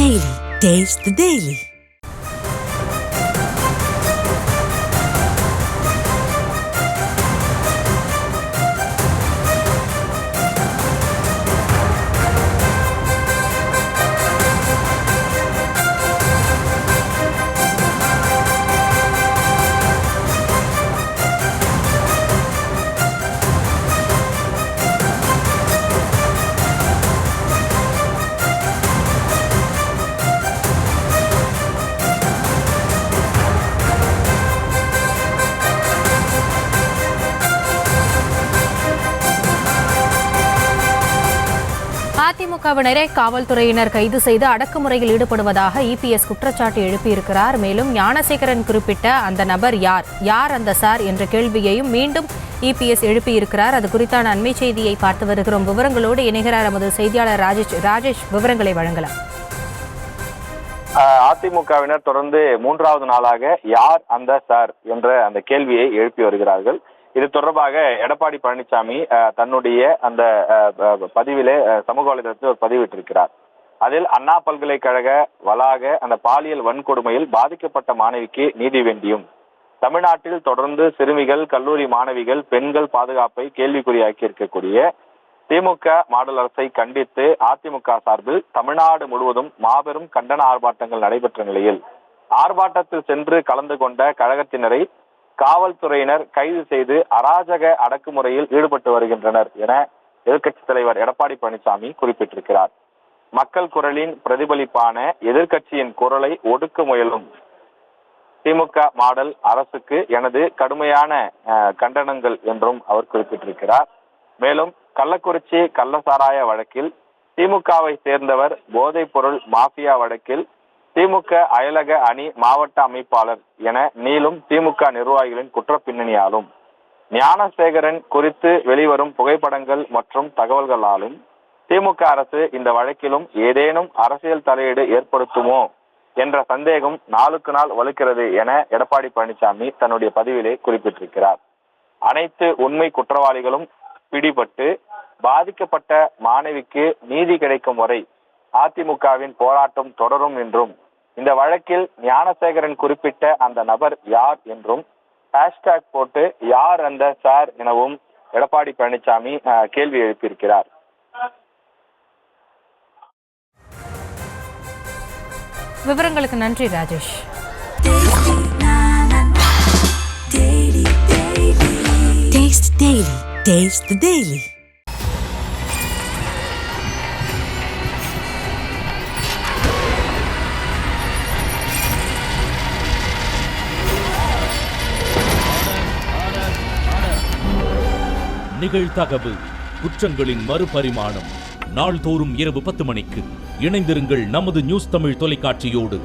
Daily. Taste the Daily. அதிமுகவினரை காவல்துறையினர் கைது செய்து அடக்குமுறையில் ஈடுபடுவதாக இபிஎஸ் குற்றச்சாட்டு எழுப்பியிருக்கிறார். மேலும் ஞானசேகரன் குறிப்பிட்ட அந்த நபர் யார் அந்த சார் என்ற கேள்வியையும் மீண்டும் இபிஎஸ் எழுப்பியிருக்கிறார். அது குறித்தான அண்மை செய்தியை பார்த்து வருகிறோம். விவரங்களோடு இணைகிறார் நமது செய்தியாளர் ராஜேஷ். விவரங்களை வழங்கலாம். அதிமுகவினர் தொடர்ந்து மூன்றாவது நாளாக யார் அந்த சார் என்ற அந்த கேள்வியை எழுப்பி வருகிறார்கள். இது தொடர்பாக எடப்பாடி பழனிசாமி தன்னுடைய அந்த பதிவிலே சமூக வலைதளத்தில் ஒரு பதிவிட்டிருக்கிறார். அதில் அண்ணா பல்கலைக்கழக வளாக அந்த பாலியல் வன்கொடுமையில் பாதிக்கப்பட்ட மாணவிக்கு நீதி வேண்டியும், தமிழ்நாட்டில் தொடர்ந்து சிறுமிகள், கல்லூரி மாணவிகள், பெண்கள் பாதுகாப்பை கேள்விக்குறியாக்கி இருக்கக்கூடிய திமுக மாடல் அரசை கண்டித்து அதிமுக சார்பில் தமிழ்நாடு முழுவதும் மாபெரும் கண்டன ஆர்ப்பாட்டங்கள் நடைபெற்ற நிலையில் ஆர்ப்பாட்டத்தில் சென்று கலந்து கொண்ட கழகத்தினரை காவல்துறையினர் கைது செய்து அராஜக அடக்குமுறையில் ஈடுபட்டு வருகின்றனர் என எதிர்க்கட்சித் தலைவர் எடப்பாடி பழனிசாமி குறிப்பிட்டிருக்கிறார். மக்கள் குரலின் பிரதிபலிப்பான எதிர்க்கட்சியின் குரலை ஒடுக்க முயலும் திமுக மாடல் அரசுக்கு எனது கடுமையான கண்டனங்கள் என்றும் அவர் குறிப்பிட்டிருக்கிறார். மேலும் கள்ளக்குறிச்சி கள்ளசாராய வழக்கில் திமுகவை சேர்ந்தவர், போதைப் பொருள் மாஃபியா வழக்கில் திமுக அயலக அணி மாவட்ட அமைப்பாளர் என நீளும் திமுக நிர்வாகிகளின் குற்ற பின்னணியாலும், ஞானசேகரன் குறித்து வெளிவரும் புகைப்படங்கள் மற்றும் தகவல்களாலும் திமுக அரசு இந்த வழக்கிலும் ஏதேனும் அரசியல் தலையீடு ஏற்படுத்துமோ என்ற சந்தேகம் நாளுக்கு நாள் வலுக்கிறது என எடப்பாடி பழனிசாமி தன்னுடைய பதிவிலே குறிப்பிட்டிருக்கிறார். அனைத்து உண்மை குற்றவாளிகளும் பிடிபட்டு பாதிக்கப்பட்ட மாணவிக்கு நீதி கிடைக்கும் வரை அதிமுகவின் போராட்டம் தொடரும் என்றும், இந்த வழக்கில் ஞானசேகரன் குறிப்பிட்ட அந்த நபர் யார் என்றும் ஹேஷ்டாக் போட்டு யார் அந்த சார் எனவும் எடப்பாடி பழனிசாமி கேள்வி எழுப்பியிருக்கிறார். விவரங்களுக்கு நன்றி Rajesh. Taste Daily. Taste the Daily. நிகழ்தகவு குற்றங்களின் மறுபரிமாணம். நாள்தோறும் இரவு 10 மணிக்கு இணைந்திருங்கள் நமது நியூஸ் தமிழ் தொலைக்காட்சியோடு.